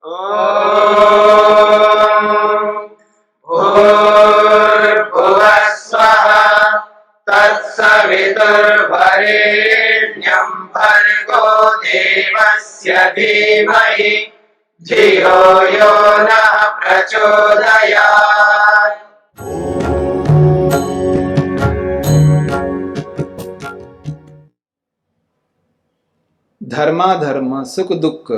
ॐ भूर्भुवः स्वः तत्सवितुर्वरेण्यं भर्गो देवस्य धीमहि धियो यो नः प्रचोदयात्। धर्माधर्म सुख दुख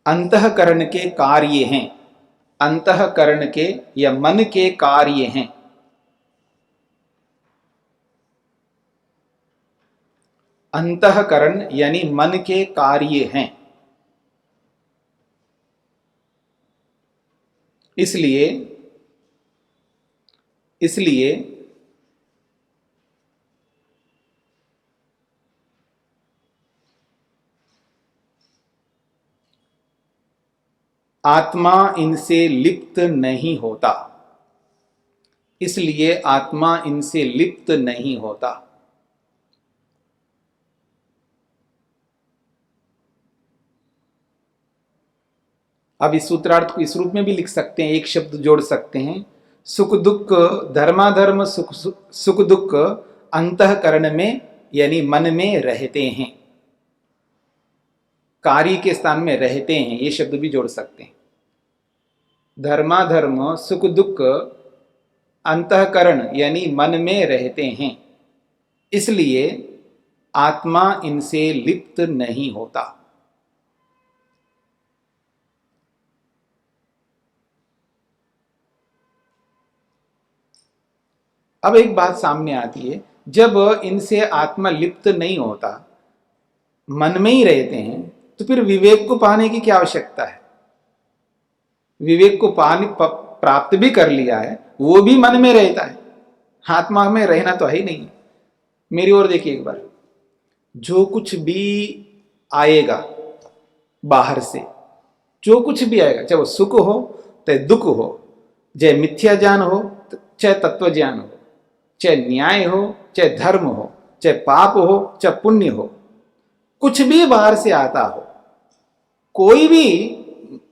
अंतःकरण के कार्य हैं। अंतःकरण के या मन के कार्य हैं। अंतःकरण यानी मन के कार्य हैं। इसलिए आत्मा इनसे लिप्त नहीं होता। इसलिए आत्मा इनसे लिप्त नहीं होता। अब इस सूत्रार्थ को इस रूप में भी लिख सकते हैं, एक शब्द जोड़ सकते हैं, सुख दुख धर्माधर्म सुख दुख अंतःकरण में यानी मन में रहते हैं, कार्य के स्थान में रहते हैं, ये शब्द भी जोड़ सकते हैं। धर्माधर्म सुख दुख अंतःकरण यानी मन में रहते हैं, इसलिए आत्मा इनसे लिप्त नहीं होता। अब एक बात सामने आती है, जब इनसे आत्मा लिप्त नहीं होता, मन में ही रहते हैं, तो फिर विवेक को पाने की क्या आवश्यकता है? विवेक को प्राप्त भी कर लिया है, वो भी मन में रहता है, आत्मा में रहना तो है ही नहीं। मेरी ओर देखिए एक बार, जो कुछ भी आएगा बाहर से, जो कुछ भी आएगा, चाहे वो सुख हो चाहे दुख हो, चाहे मिथ्या ज्ञान हो चाहे तत्व ज्ञान हो, चाहे न्याय हो चाहे धर्म हो, चाहे पाप हो चाहे पुण्य हो, कुछ भी बाहर से आता हो, कोई भी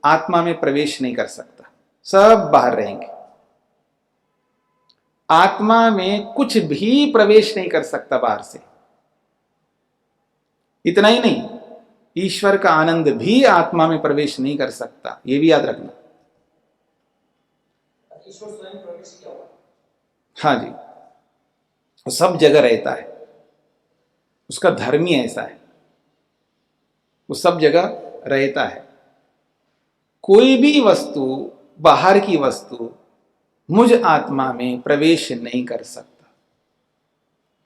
आत्मा में प्रवेश नहीं कर सकता, सब बाहर रहेंगे। आत्मा में कुछ भी प्रवेश नहीं कर सकता बाहर से। इतना ही नहीं, ईश्वर का आनंद भी आत्मा में प्रवेश नहीं कर सकता, यह भी याद रखना। ईश्वर स्वयं प्रवेश क्या हुआ? हाँ जी, वो सब जगह रहता है, उसका धर्म ही ऐसा है, वो सब जगह रहता है। कोई भी वस्तु, बाहर की वस्तु मुझ आत्मा में प्रवेश नहीं कर सकता,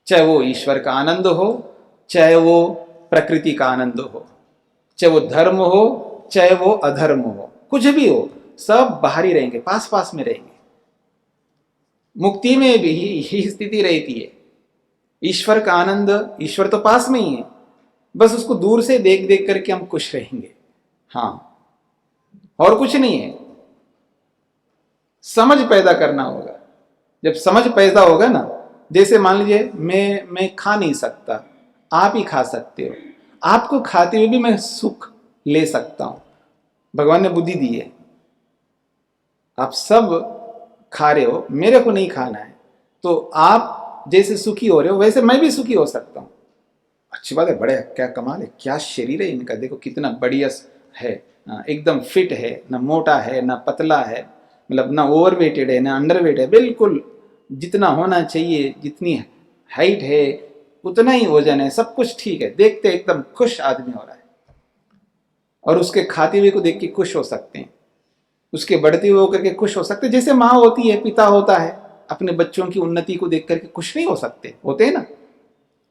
चाहे वो ईश्वर का आनंद हो, चाहे वो प्रकृति का आनंद हो, चाहे वो धर्म हो चाहे वो अधर्म हो, कुछ भी हो, सब बाहर ही रहेंगे, पास पास में रहेंगे। मुक्ति में भी यही स्थिति रहती है। ईश्वर का आनंद, ईश्वर तो पास में ही है, बस उसको दूर से देख देख करके हम खुश रहेंगे, हाँ, और कुछ नहीं है। समझ पैदा करना होगा। जब समझ पैदा होगा ना, जैसे मान लीजिए मैं खा नहीं सकता, आप ही खा सकते हो, आपको खाते हुए भी मैं सुख ले सकता हूं, भगवान ने बुद्धि दी है, आप सब खा रहे हो, मेरे को नहीं खाना है, तो आप जैसे सुखी हो रहे हो वैसे मैं भी सुखी हो सकता हूं। अच्छी बात है, बड़े क्या कमाल है, क्या शरीर है इनका, देखो कितना बढ़िया है, एकदम फिट है, ना मोटा है ना पतला है, मतलब ना ओवरवेटेड है ना अंडरवेट है, बिल्कुल जितना होना चाहिए, जितनी हाइट है उतना ही वजन है, सब कुछ ठीक है, देखते एकदम खुश आदमी हो रहा है। और उसके खाते हुए को देख के खुश हो सकते हैं, उसके बढ़ते हुए होकर के खुश हो सकते हैं। जैसे माँ होती है, पिता होता है, अपने बच्चों की उन्नति को देख करके खुश नहीं हो सकते, होते हैं ना।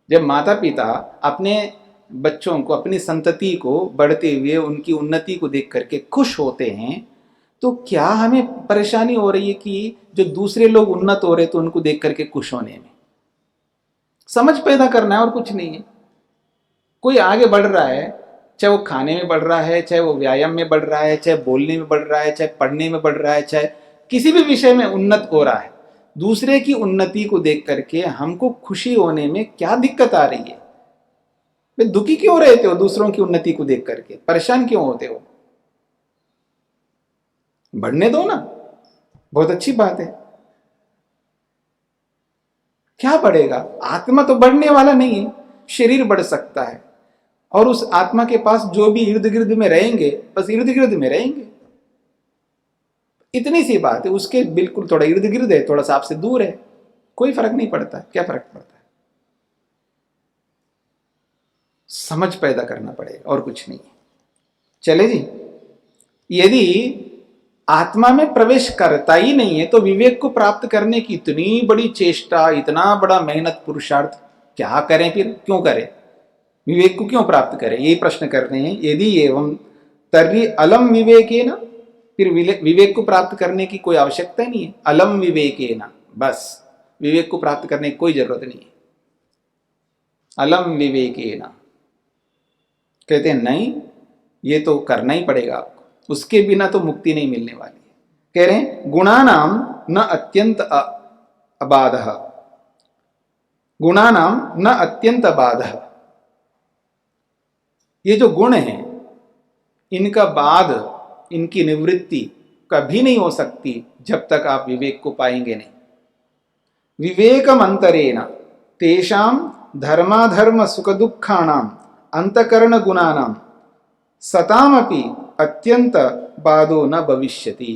जब माता पिता अपने बच्चों को, अपनी संतति को बढ़ते हुए उनकी उन्नति को देख करके खुश होते हैं, तो क्या हमें परेशानी हो रही है कि जो दूसरे लोग उन्नत हो रहे तो उनको देख करके खुश होने में? समझ पैदा करना है और कुछ नहीं है। कोई आगे बढ़ रहा है, चाहे वो खाने में बढ़ रहा है, चाहे वो व्यायाम में बढ़ रहा है, चाहे बोलने में बढ़ रहा है, चाहे पढ़ने में बढ़ रहा है, चाहे किसी भी विषय में उन्नत हो रहा है, दूसरे की उन्नति को देख करके हमको खुशी होने में क्या दिक्कत आ रही है? वे दुखी क्यों रहते हो दूसरों की उन्नति को देख करके? परेशान क्यों होते हो? बढ़ने दो ना, बहुत अच्छी बात है। क्या बढ़ेगा? आत्मा तो बढ़ने वाला नहीं है, शरीर बढ़ सकता है। और उस आत्मा के पास जो भी इर्द गिर्द में रहेंगे, बस इर्द गिर्द में रहेंगे, इतनी सी बात है। उसके बिल्कुल थोड़ा इर्द गिर्द है, थोड़ा सा आपसे दूर है, कोई फर्क नहीं पड़ता। क्या फर्क पड़ता है? समझ पैदा करना पड़ेगा और कुछ नहीं। चले जी, यदि आत्मा में प्रवेश करता ही नहीं है तो विवेक को प्राप्त करने की इतनी बड़ी चेष्टा, इतना बड़ा मेहनत, पुरुषार्थ क्या करें? फिर क्यों करें? विवेक को क्यों प्राप्त करें? यही प्रश्न कर रहे हैं। यदि एवं तर्हि अलम विवेकेन, फिर विवेक को प्राप्त करने की कोई आवश्यकता नहीं है। अलम विवेकेन, बस विवेक को प्राप्त करने की कोई जरूरत नहीं है। अलम विवेकेन कहते हैं नहीं, ये तो करना ही पड़ेगा आपको, उसके बिना तो मुक्ति नहीं मिलने वाली है। कह रहे हैं गुणानाम न अत्यंत अबाधः, गुणानाम न अत्यंत अबाधः। ये जो गुण हैं, इनका बाध, इनकी निवृत्ति कभी नहीं हो सकती जब तक आप विवेक को पाएंगे नहीं। विवेकम अंतरेण तेषाम धर्माधर्म सुख दुखानाम अंतकरण गुणानाम सतामपि अत्यंत बाधो न भविष्यति।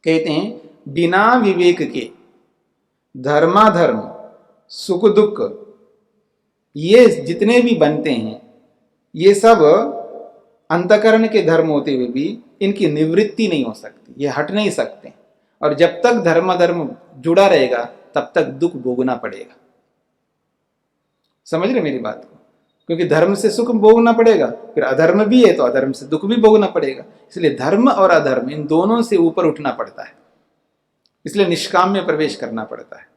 कहते हैं बिना विवेक के धर्माधर्म सुख दुख ये जितने भी बनते हैं, ये सब अंतकरण के धर्म होते हुए भी इनकी निवृत्ति नहीं हो सकती, ये हट नहीं सकते। और जब तक धर्माधर्म जुड़ा रहेगा तब तक दुख भोगना पड़ेगा। समझ रहे मेरी बात को? क्योंकि धर्म से सुख भोगना पड़ेगा, फिर अधर्म भी है तो अधर्म से दुख भी भोगना पड़ेगा। इसलिए धर्म और अधर्म इन दोनों से ऊपर उठना पड़ता है, इसलिए निष्काम में प्रवेश करना पड़ता है।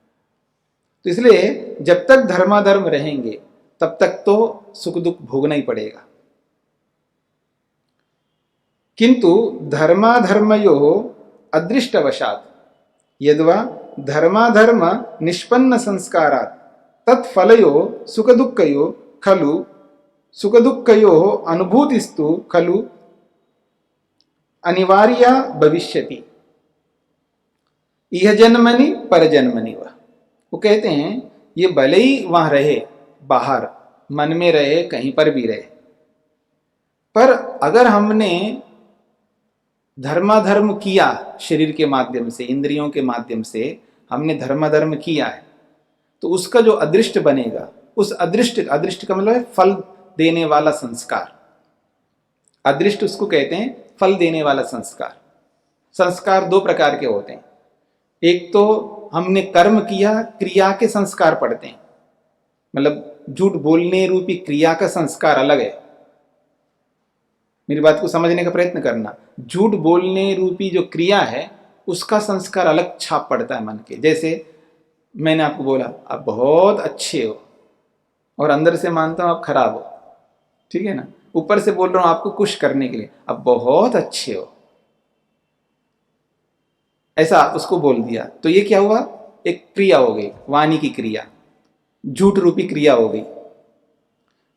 तो इसलिए जब तक धर्माधर्म रहेंगे तब तक तो सुख दुख भोगना ही पड़ेगा। किंतु धर्माधर्मयोः अदृष्टवशात् यद्वा धर्माधर्म निष्पन्न संस्कारात् तत्फलयोः सुखदुःखयोः खलु सुखदुःखयोः अनुभूतिस्तु खलु अनिवार्या भविष्यति इह जन्मनि परजन्मनि वा। वो कहते हैं ये भले ही वहां रहे, बाहर मन में रहे, कहीं पर भी रहे, पर अगर हमने धर्माधर्म किया, शरीर के माध्यम से, इंद्रियों के माध्यम से हमने धर्माधर्म किया है, तो उसका जो अदृष्ट बनेगा, उस अदृष्ट, अदृष्ट का मतलब है फल देने वाला संस्कार। अदृष्ट उसको कहते हैं फल देने वाला संस्कार। संस्कार दो प्रकार के होते हैं। एक तो हमने कर्म किया, क्रिया के संस्कार पड़ते हैं, मतलब झूठ बोलने रूपी क्रिया का संस्कार अलग है। मेरी बात को समझने का प्रयत्न करना। झूठ बोलने रूपी जो क्रिया है उसका संस्कार अलग छाप पड़ता है मन के। जैसे मैंने आपको बोला आप बहुत अच्छे हो, और अंदर से मानता हूं आप खराब हो, ठीक है ना। ऊपर से बोल रहा हूं आपको खुश करने के लिए, आप बहुत अच्छे हो, ऐसा उसको बोल दिया, तो ये क्या हुआ? एक क्रिया हो गई, वाणी की क्रिया, झूठ रूपी क्रिया हो गई।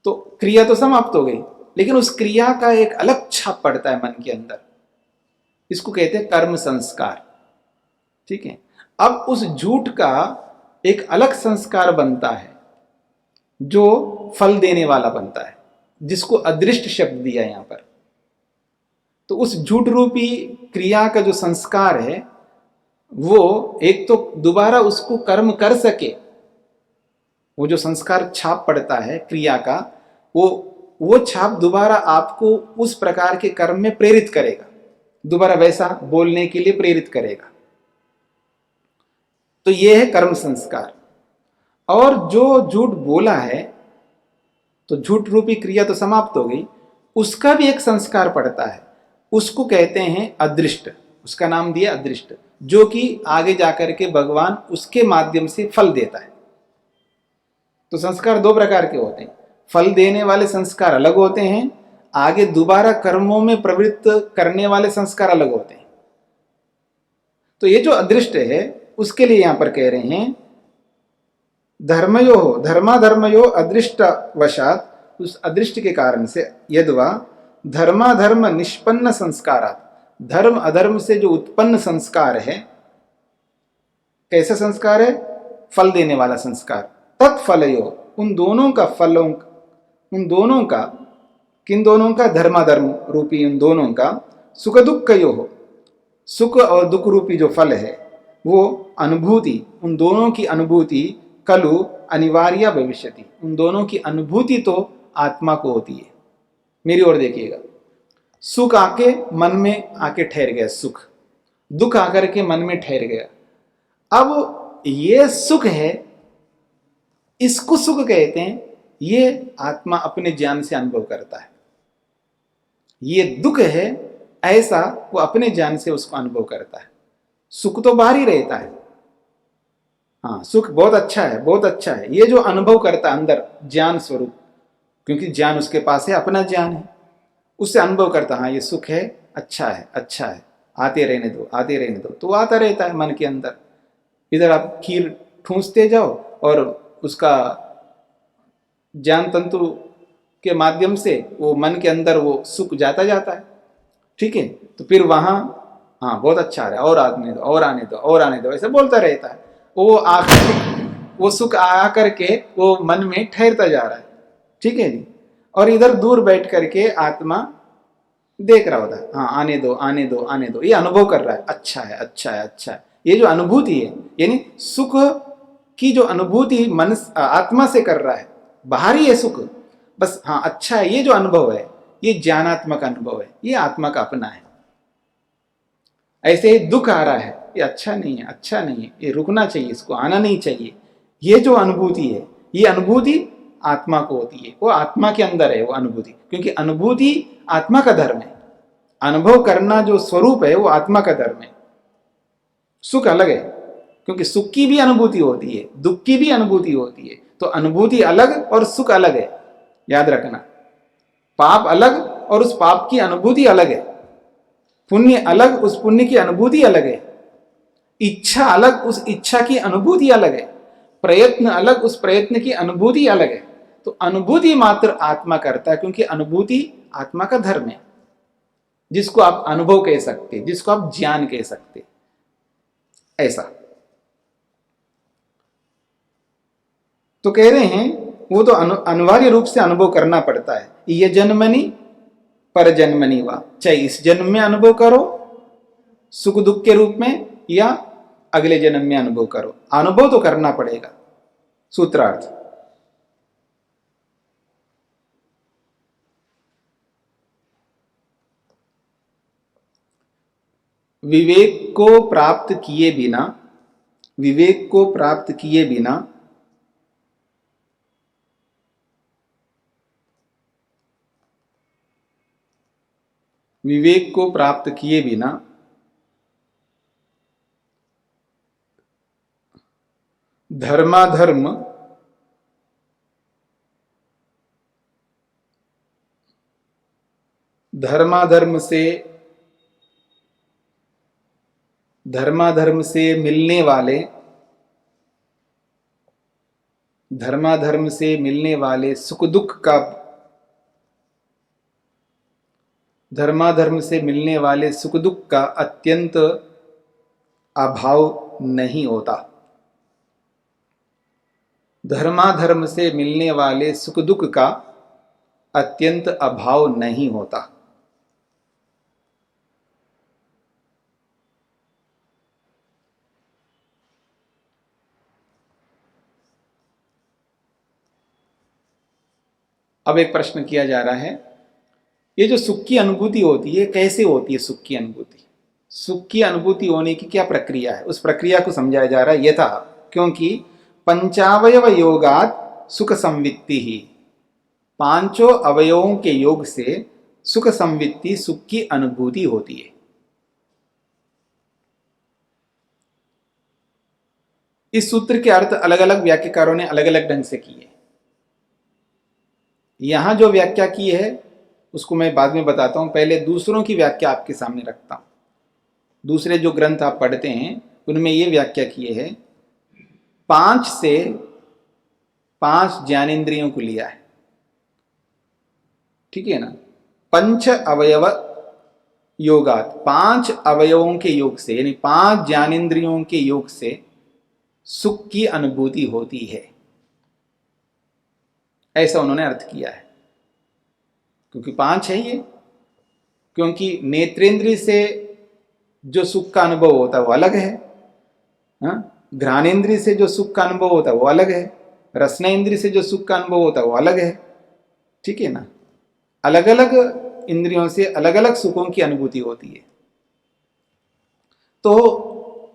तो क्रिया तो समाप्त हो गई, लेकिन उस क्रिया का एक अलग छाप पड़ता है मन के अंदर, इसको कहते हैं कर्म संस्कार, ठीक है। अब उस झूठ का एक अलग संस्कार बनता है जो फल देने वाला बनता है, जिसको अदृष्ट शब्द दिया यहां पर। तो उस झूठ रूपी क्रिया का जो संस्कार है वो एक तो दोबारा उसको कर्म कर सके, वो जो संस्कार छाप पड़ता है क्रिया का, वो छाप दोबारा आपको उस प्रकार के कर्म में प्रेरित करेगा, दोबारा वैसा बोलने के लिए प्रेरित करेगा। तो ये है कर्म संस्कार। और जो झूठ बोला है, तो झूठ रूपी क्रिया तो समाप्त हो गई, उसका भी एक संस्कार पड़ता है, उसको कहते हैं अदृष्ट। उसका नाम दिया अदृष्ट, जो कि आगे जाकर के भगवान उसके माध्यम से फल देता है। तो संस्कार दो प्रकार के होते हैं, फल देने वाले संस्कार अलग होते हैं, आगे दोबारा कर्मों में प्रवृत्त करने वाले संस्कार अलग होते हैं। तो ये जो अदृष्ट है उसके लिए यहां पर कह रहे हैं धर्माधर्मयो अदृष्ट वशात, उस अदृष्ट के कारण से, यद्वा धर्माधर्म निष्पन्न संस्कारात, धर्म अधर्म से जो उत्पन्न संस्कार है, कैसा संस्कार है? फल देने वाला संस्कार। तत्फलयो, उन दोनों का फलों, उन दोनों का, किन दोनों का? धर्माधर्म रूपी उन दोनों का, सुख दुःखयो हो, सुख और दुख रूपी जो फल है वो अनुभूति, उन दोनों की अनुभूति कलु अनिवार्य भविष्यति, उन दोनों की अनुभूति तो आत्मा को होती है। मेरी ओर देखिएगा, सुख आके मन में आके ठहर गया सुख, दुख आकर के मन में ठहर गया। अब ये सुख है, इसको सुख कहते हैं, ये आत्मा अपने ज्ञान से अनुभव करता है। ये दुख है, ऐसा वो अपने ज्ञान से उसको अनुभव करता है। सुख तो बाहर ही रहता है, हाँ सुख बहुत अच्छा है, बहुत अच्छा है, ये जो अनुभव करता है अंदर ज्ञान स्वरूप, क्योंकि ज्ञान उसके पास है, अपना ज्ञान है, उससे अनुभव करता, हाँ ये सुख है, अच्छा है, अच्छा है, आते रहने दो, आते रहने दो, तो आता रहता है मन के अंदर। इधर आप खीर ठूंसते जाओ और उसका ज्ञान तंतु के माध्यम से वो मन के अंदर वो सुख जाता जाता है, ठीक है। तो फिर वहाँ हाँ बहुत अच्छा आ रहा है, और आने दो, और आने दो, और आने दो, ऐसे बोलता रहता है। वो आकर वो सुख आ करके वो मन में ठहरता जा रहा है, ठीक है जी। और इधर दूर बैठ करके आत्मा देख रहा होता है, हाँ आने दो, आने दो, आने दो, ये अनुभव कर रहा है, अच्छा है, अच्छा है, अच्छा है। ये जो अनुभूति है, यानी सुख की जो अनुभूति मन आत्मा से कर रहा है, बाहरी है सुख, बस हाँ अच्छा है, ये जो अनुभव है ये ज्ञानात्मक अनुभव है, ये आत्मा का अपना है। ऐसे ही दुख आ रहा है, ये अच्छा नहीं है, अच्छा नहीं है, ये रुकना चाहिए, इसको आना नहीं चाहिए, ये जो अनुभूति है, ये अनुभूति आत्मा को होती है, वो आत्मा के अंदर है वो अनुभूति, क्योंकि अनुभूति आत्मा का धर्म है। अनुभव करना जो स्वरूप है वो आत्मा का धर्म है। सुख अलग है, क्योंकि सुख की भी अनुभूति होती है, दुख की भी अनुभूति होती है, तो अनुभूति अलग और सुख अलग है, याद रखना। पाप अलग और उस पाप की अनुभूति अलग है, पुण्य अलग, उस पुण्य की अनुभूति अलग है, इच्छा अलग, उस इच्छा की अनुभूति अलग है, प्रयत्न अलग, उस प्रयत्न की अनुभूति अलग है। तो अनुभूति मात्र आत्मा करता है, क्योंकि अनुभूति आत्मा का धर्म है, जिसको आप अनुभव कह सकते, जिसको आप ज्ञान कह सकते, ऐसा। तो कह रहे हैं वो तो अनिवार्य रूप से अनुभव करना पड़ता है। ये जन्मनि पर जन्मनि वा, चाहे इस जन्म में अनुभव करो सुख दुख के रूप में, या अगले जन्म में अनुभव करो, अनुभव तो करना पड़ेगा। सूत्रार्थ, विवेक को प्राप्त किए बिना, विवेक को प्राप्त किए बिना विवेक को प्राप्त किए बिना धर्माधर्म धर्माधर्म से मिलने वाले, धर्माधर्म से मिलने वाले सुख दुख का, धर्माधर्म से मिलने वाले सुख दुख का अत्यंत अभाव नहीं होता। धर्माधर्म से मिलने वाले सुख दुख का अत्यंत अभाव नहीं होता। अब एक प्रश्न किया जा रहा है, ये जो सुख की अनुभूति होती है कैसे होती है? सुख की अनुभूति, सुख की अनुभूति होने की क्या प्रक्रिया है, उस प्रक्रिया को समझाया जा रहा है। यथा, क्योंकि पंचावयव योगात सुख संवित्ति ही, पांचों अवयवों के योग से सुख संवित्ति, सुख की अनुभूति होती है। इस सूत्र के अर्थ अलग अलग व्याख्याकारों ने अलग अलग ढंग से किए। यहां जो व्याख्या की है उसको मैं बाद में बताता हूं, पहले दूसरों की व्याख्या आपके सामने रखता हूं। दूसरे जो ग्रंथ आप पढ़ते हैं उनमें ये व्याख्या किए है 5 से 5 ज्ञानेंद्रियों को लिया है, ठीक है ना। पंच अवयव योगात, 5 अवयवों के योग से यानी 5 ज्ञानेंद्रियों के योग से सुख की अनुभूति होती है, ऐसा उन्होंने अर्थ किया है। क्योंकि 5 है ये, क्योंकि नेत्रेंद्रिय से जो सुख का अनुभव होता है वो अलग है, घ्राणेन्द्रिय से जो सुख का अनुभव होता है वो अलग है, रसनेन्द्रिय से जो सुख का अनुभव होता है वो अलग है, ठीक है ना। अलग अलग इंद्रियों से अलग अलग सुखों की अनुभूति होती है। तो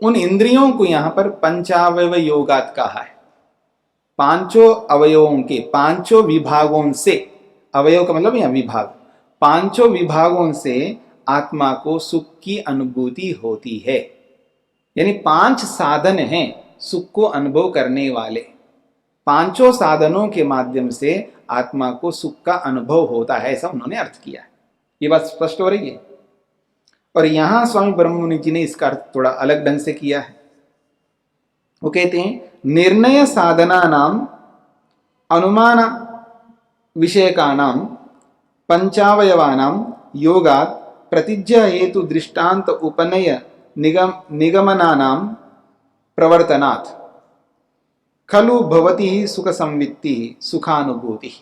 उन इंद्रियों को यहां पर पंचावयव योगात कहा है। 5 अवयवों के 5 विभागों से, अवयव का मतलब यहां विभाग, 5 विभागों से आत्मा को सुख की अनुभूति होती है। यानी 5 साधन हैं सुख को अनुभव करने वाले, 5 साधनों के माध्यम से आत्मा को सुख का अनुभव होता है, ऐसा उन्होंने अर्थ किया है। ये बात स्पष्ट हो रही है। और यहां स्वामी ब्रह्ममुनि जी ने इसका अर्थ थोड़ा अलग ढंग से किया है। वो कहते हैं निर्णय साधना नाम अनुमान विषयकानाम पंचावयवानाम योगात प्रतिज्ञा हेतु दृष्टांत उपनय निगमनानाम प्रवर्तनात् खलु भवति सुख संवित्ति सुखानुभूति।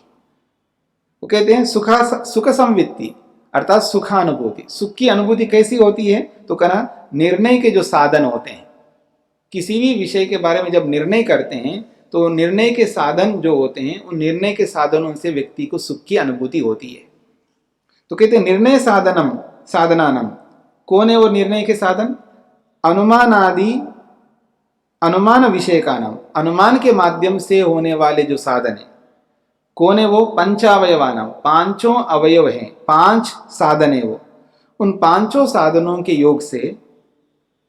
वो कहते हैं सुख संवित्ति अर्थात सुखानुभूति। सुख की अनुभूति कैसी होती है तो कहना निर्णय के जो साधन होते हैं, किसी भी विषय के बारे में जब निर्णय करते हैं तो निर्णय के साधन जो होते हैं उन निर्णय के साधनों से व्यक्ति को सुख की अनुभूति होती है। तो कहते हैं निर्णय साधनानम, कौन है वो निर्णय के साधन? अनुमान विषय का नाम, अनुमान के माध्यम से होने वाले जो साधन है, कौन है वो? पंचावयवानाम, 5 अवयव हैं, 5 साधन है वो। उन 5 साधनों के योग से,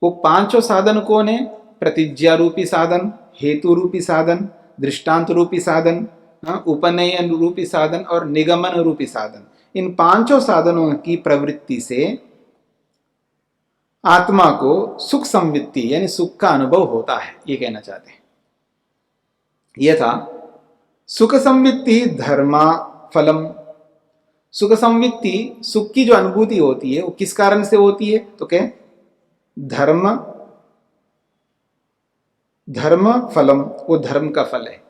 वो 5 साधन कौन है? प्रतिज्ञा रूपी साधन, हेतु रूपी साधन, दृष्टांत रूपी साधन, उपनयन रूपी साधन और निगमन रूपी साधन। इन 5 साधनों की प्रवृत्ति से आत्मा को सुख संवित्ति यानी सुख का अनुभव होता है, ये कहना चाहते हैं। यह था सुख संवित्ति धर्मा फलम। सुख संवित्ति, सुख की जो अनुभूति होती है वो किस कारण से होती है तो क्या? धर्म फलम, वो धर्म का फल है।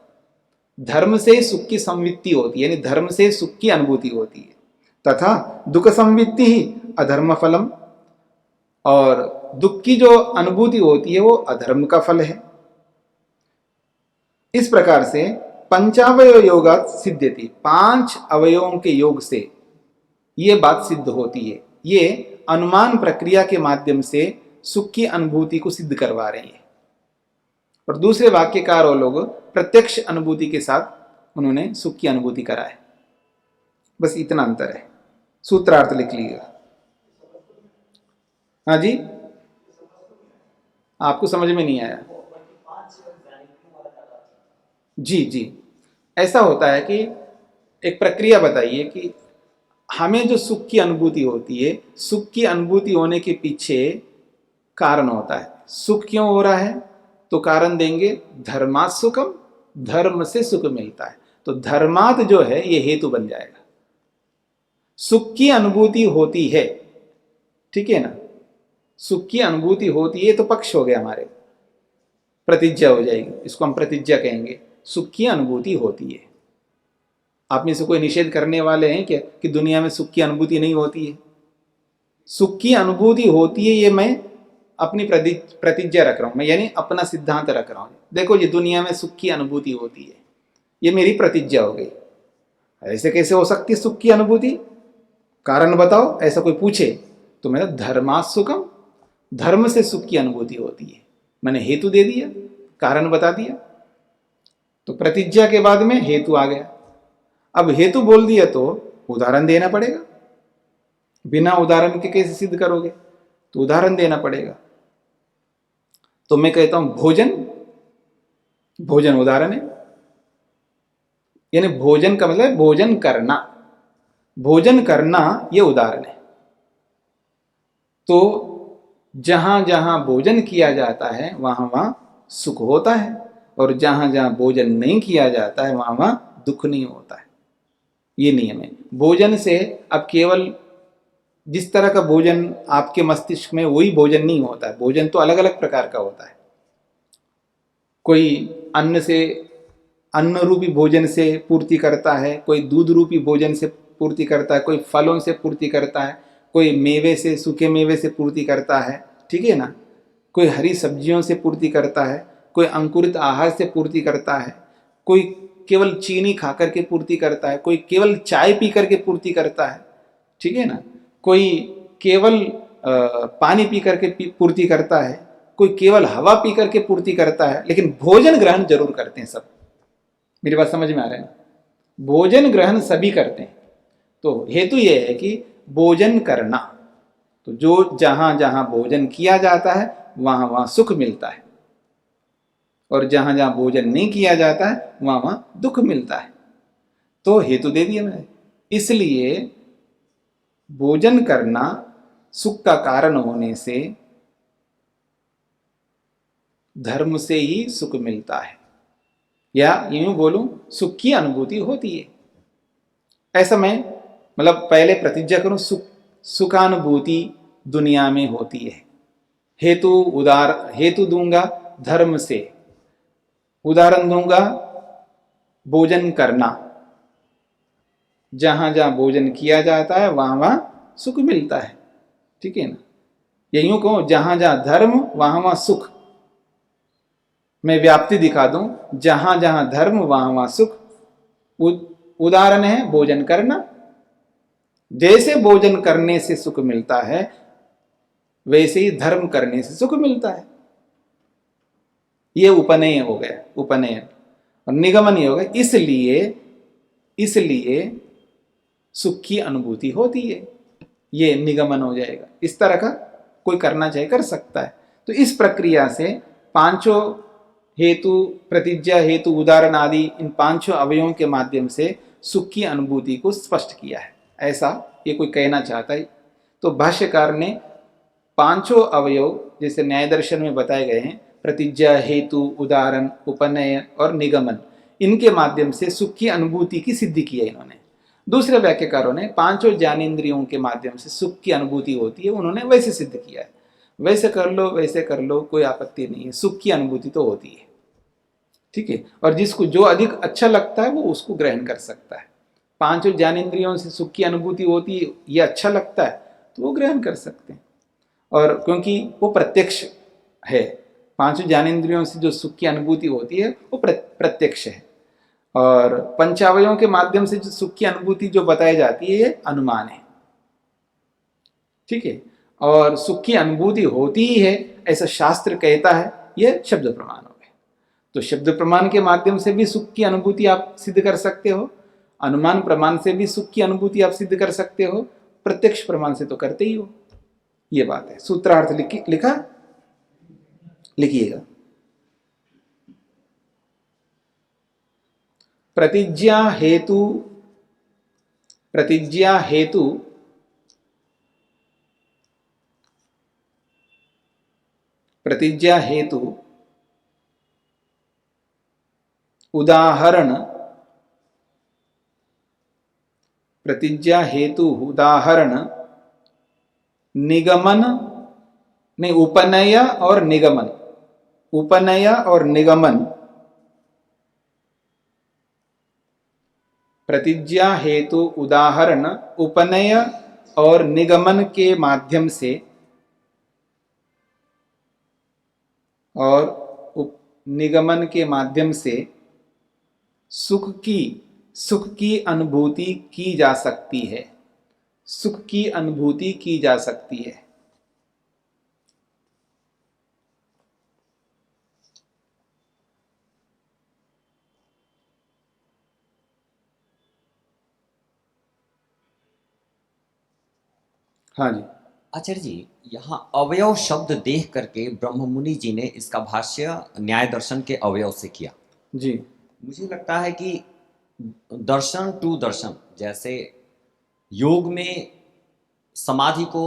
धर्म से सुख की संवित्ति होती है, यानी धर्म से सुख की अनुभूति होती है। तथा दुख संवित्ति ही अधर्म फलम, और दुख की जो अनुभूति होती है वो अधर्म का फल है। इस प्रकार से पंचावयव योगात सिद्ध्यति, 5 अवयवों के योग से ये बात सिद्ध होती है। ये अनुमान प्रक्रिया के माध्यम से सुख की अनुभूति को सिद्ध करवा रही है। और दूसरे वाक्यकार वो लोग प्रत्यक्ष अनुभूति के साथ उन्होंने सुख की अनुभूति करा है। बस इतना अंतर है। सूत्रार्थ लिख लीजिएगा। हाँ जी, आपको समझ में नहीं आया? जी, ऐसा होता है कि एक प्रक्रिया बताइए कि हमें जो सुख की अनुभूति होती है, सुख की अनुभूति होने के पीछे कारण होता है। सुख क्यों हो रहा है तो कारण देंगे धर्मात् सुखम, धर्म से सुख मिलता है। तो धर्मात् जो है ये हेतु बन जाएगा। सुख की अनुभूति होती है, ठीक है ना, सुख की अनुभूति होती है तो पक्ष हो गया हमारे, प्रतिज्ञा हो जाएगी, इसको हम प्रतिज्ञा कहेंगे। सुख की अनुभूति होती है। आप में से कोई निषेध करने वाले हैं क्या कि दुनिया में सुख की अनुभूति नहीं होती है? सुख की अनुभूति होती है, ये मैं अपनी प्रतिज्ञा रख रहा हूं, मैं यानी अपना सिद्धांत रख रहा हूं। देखो ये दुनिया में सुख की अनुभूति होती है, ये मेरी प्रतिज्ञा हो गई। ऐसे कैसे हो सकती है सुख की अनुभूति? कारण बताओ। ऐसा कोई पूछे तो मैं धर्मात् सुखम, धर्म से सुख की अनुभूति होती है। मैंने हेतु दे दिया, कारण बता दिया। तो प्रतिज्ञा के बाद में हेतु आ गया। अब हेतु बोल दिया तो उदाहरण देना पड़ेगा। बिना उदाहरण के कैसे सिद्ध करोगे? तो उदाहरण देना पड़ेगा। तो मैं कहता हूं भोजन, भोजन उदाहरण है। यानी भोजन का मतलब भोजन करना, भोजन करना ये उदाहरण है। तो जहां जहां भोजन किया जाता है वहां वहां सुख होता है, और जहां जहां भोजन नहीं किया जाता है वहां वहां दुख नहीं होता है। ये नियम है भोजन से। अब केवल जिस तरह का भोजन आपके मस्तिष्क में, वही भोजन नहीं होता है। भोजन तो अलग अलग प्रकार का होता है। कोई अन्न से, अन्न रूपी भोजन से पूर्ति करता है, कोई दूध रूपी भोजन से पूर्ति करता है, कोई फलों से पूर्ति करता है, कोई मेवे से, सूखे मेवे से पूर्ति करता है, ठीक है ना। कोई हरी सब्जियों से पूर्ति करता है, कोई अंकुरित आहार से पूर्ति करता है, कोई केवल चीनी खा करके पूर्ति करता है, कोई केवल चाय पी करके पूर्ति करता है, ठीक है ना। कोई केवल पानी पी करके पूर्ति करता है, कोई केवल हवा पी करके पूर्ति करता है, लेकिन भोजन ग्रहण जरूर करते हैं सब। मेरी बात समझ में आ रहा है? भोजन ग्रहण सभी करते हैं। तो हेतु यह है कि भोजन करना, तो जो जहां जहां भोजन किया जाता है वहां वहां सुख मिलता है, और जहां जहां भोजन नहीं किया जाता है वहां वहां दुख मिलता है। तो हेतु दे दिया मैंने। इसलिए भोजन करना सुख का कारण होने से धर्म से ही सुख मिलता है, या यूं बोलूं सुख की अनुभूति होती है। ऐसा मैं मतलब पहले प्रतिज्ञा करूं, सुखानुभूति दुनिया में होती है। हेतु दूंगा धर्म से, उदाहरण दूंगा भोजन करना। जहां जहां भोजन किया जाता है वहां वहां सुख मिलता है, ठीक है ना। ये यूं कहूं, जहां जहां धर्म वहां वहां सुख। मैं व्याप्ति दिखा दूं, जहां जहां धर्म वहां वहां सुख। उदाहरण है भोजन करना। जैसे भोजन करने से सुख मिलता है वैसे ही धर्म करने से सुख मिलता है। ये उपनयन हो गया, उपनयन। और निगमन ये हो गया। इसलिए सुख की अनुभूति होती है, ये निगमन हो जाएगा। इस तरह का कोई करना चाहे कर सकता है। तो इस प्रक्रिया से पांचों हेतु, प्रतिज्ञा, हेतु, उदाहरण आदि, इन पांचों अवयवों के माध्यम से सुख की अनुभूति को स्पष्ट किया है, ऐसा ये कोई कहना चाहता है। तो भाष्यकार ने पांचों अवयव जैसे न्याय दर्शन में बताए गए हैं, प्रतिज्ञा, हेतु, उदाहरण, उपनयन और निगमन, इनके माध्यम से सुख की अनुभूति की सिद्धि की है इन्होंने। दूसरे व्याख्याकारों ने पांचों ज्ञानेंद्रियों के माध्यम से सुख की अनुभूति होती है, उन्होंने वैसे सिद्ध किया है। वैसे कर लो, वैसे कर लो, कोई आपत्ति नहीं है, सुख की अनुभूति तो होती है, ठीक है। और जिसको जो अधिक अच्छा लगता है वो उसको ग्रहण कर सकता है। पांचों ज्ञानेंद्रियों से सुख की अनुभूति होती है, ये अच्छा लगता है तो वो ग्रहण कर सकते हैं। और क्योंकि वो प्रत्यक्ष है, पांचों ज्ञानेंद्रियों से जो सुख की अनुभूति होती है वो प्रत्यक्ष है। और पंचावयों के माध्यम से जो सुख की अनुभूति जो बताई जाती है ये अनुमान है, ठीक है। और सुख की अनुभूति होती ही है ऐसा शास्त्र कहता है, यह शब्द प्रमाण हो गए। तो शब्द प्रमाण के माध्यम से भी सुख की अनुभूति आप सिद्ध कर सकते हो, अनुमान प्रमाण से भी सुख की अनुभूति आप सिद्ध कर सकते हो, प्रत्यक्ष प्रमाण से तो करते ही हो। ये बात है। सूत्रार्थ लिखा, लिखिएगा। प्रतिज्ञा हेतु, प्रतिज्ञा हेतु प्रतिज्ञा हेतु उदाहरण, प्रतिज्ञा हेतु उदाहरण, निगमन नहीं, उपनय और निगमन, उपनय और निगमन। प्रतिज्ञा हेतु उदाहरण, उपनय और निगमन के माध्यम से, और निगमन के माध्यम से सुख की अनुभूति की जा सकती है, सुख की अनुभूति की जा सकती है। हाँ जी। आचार्य जी, यहाँ अवयव शब्द देख करके ब्रह्ममुनि जी ने इसका भाष्य न्याय दर्शन के अवयव से किया जी। मुझे लगता है कि दर्शन टू दर्शन, जैसे योग में समाधि को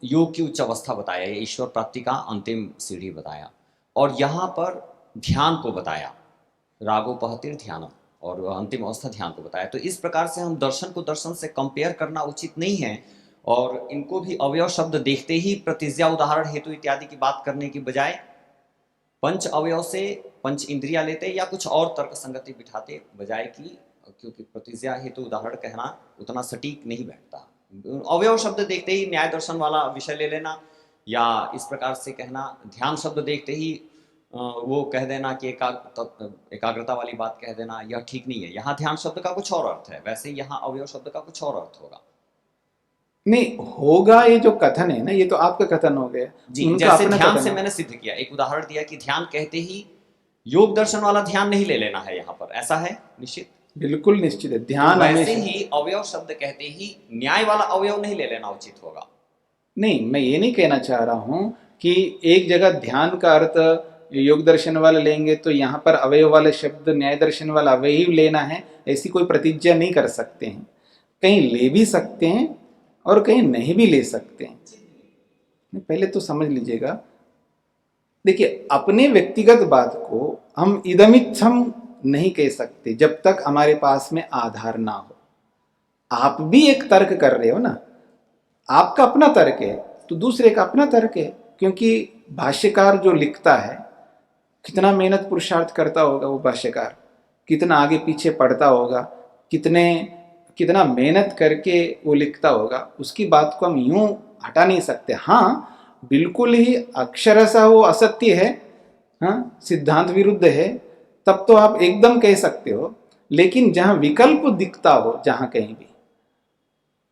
योग की उच्च अवस्था बताया, ये ईश्वर प्राप्ति का अंतिम सीढ़ी बताया, और यहाँ पर ध्यान को बताया, रागोपहतिर ध्यानम, और अंतिम अवस्था ध्यान को बताया। तो इस प्रकार से हम दर्शन को दर्शन से कंपेयर करना उचित नहीं है, और इनको भी अवयव शब्द देखते ही प्रतिज्ञा, उदाहरण, हेतु इत्यादि की बात करने की बजाय पंच अवयव से पंच इंद्रिया लेते या कुछ और तर्क संगति बिठाते बजाय कि, क्योंकि प्रतिज्ञा हेतु उदाहरण कहना उतना सटीक नहीं बैठता। अवयव शब्द देखते ही न्याय दर्शन वाला विषय ले लेना, या इस प्रकार से कहना, ध्यान शब्द देखते ही वो कह देना कि एकाग्रता वाली बात कह देना, यह ठीक नहीं है। यहाँ ध्यान शब्द का कुछ और अर्थ है, वैसे यहाँ अवयव शब्द का कुछ और अर्थ होगा। नहीं होगा, ये जो कथन है ना, ये तो आपका कथन हो गया जी। उनका जैसे अपना ध्यान कथन से है। मैंने सिद्ध किया, एक उदाहरण दिया कि ध्यान कहते ही योग दर्शन वाला ध्यान नहीं ले लेना है, यहाँ पर ऐसा है निश्चित, बिल्कुल निश्चित है। ध्यान वैसे हमेशा, ही अवयव शब्द कहते ही न्याय वाला अवयव नहीं ले लेना उचित होगा। नहीं मैं ये नहीं कहना चाह रहा हूँ कि एक जगह ध्यान का अर्थ योग दर्शन वाला लेंगे तो यहाँ पर अवयव वाले शब्द न्याय दर्शन वाला अवयव लेना है, ऐसी कोई प्रतिज्ञा नहीं कर सकते हैं। कहीं ले भी सकते हैं और कहीं नहीं भी ले सकते हैं। पहले तो समझ लीजिएगा, देखिए अपने व्यक्तिगत बात को हम इदमित्थम नहीं कह सकते जब तक हमारे पास में आधार ना हो। आप भी एक तर्क कर रहे हो ना, आपका अपना तर्क है तो दूसरे का अपना तर्क है, क्योंकि भाष्यकार जो लिखता है कितना मेहनत पुरुषार्थ करता होगा वो भाष्यकार, कितना आगे पीछे पढ़ता होगा, कितना मेहनत करके वो लिखता होगा, उसकी बात को हम यूं हटा नहीं सकते। हाँ बिल्कुल ही अक्षरशः वो असत्य है, हाँ सिद्धांत विरुद्ध है, तब तो आप एकदम कह सकते हो। लेकिन जहां विकल्प दिखता हो, जहां कहीं भी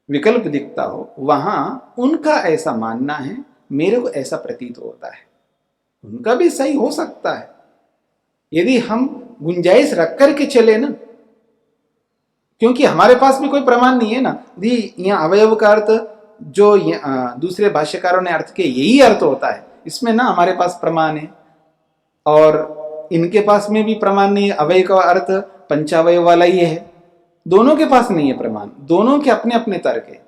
विकल्प दिखता हो, वहां उनका ऐसा मानना है, मेरे को ऐसा प्रतीत होता है, उनका भी सही हो सकता है यदि हम गुंजाइश रख करके चले ना, क्योंकि हमारे पास भी कोई प्रमाण नहीं है ना। दी यहाँ अवयव का अर्थ जो दूसरे भाष्यकारों ने अर्थ के यही अर्थ होता है, इसमें ना हमारे पास प्रमाण है और इनके पास में भी प्रमाण नहीं है। अवयव का अर्थ पंचावय वाला ही है, दोनों के पास नहीं है प्रमाण, दोनों के अपने अपने तर्क है।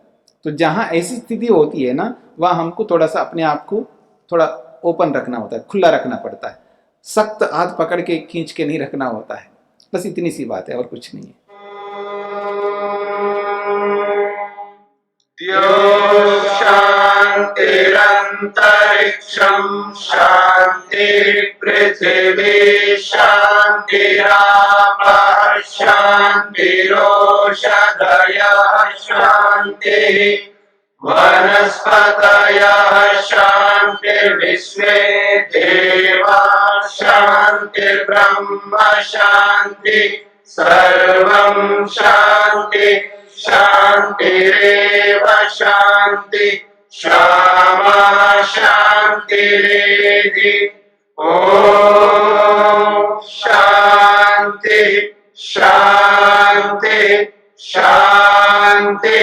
तो जहां ऐसी स्थिति होती है ना, वहां हमको थोड़ा सा अपने आप को थोड़ा ओपन रखना होता है, खुला रखना पड़ता है, सख्त हाथ पकड़ के खींच के नहीं रखना होता है। बस इतनी सी बात है और कुछ नहीं है। शांतिरंतरिक्षं शांति पृथिवी शांतिरापः शांतिरोषधयः शांतिः वनस्पतयः शांतिर्विश्वे देवाः शांतिर्ब्रह्म शांति सर्वं शांति शांतिरेव शांति क्षमा शांतिरेधि। ओम शांति शांति शांति।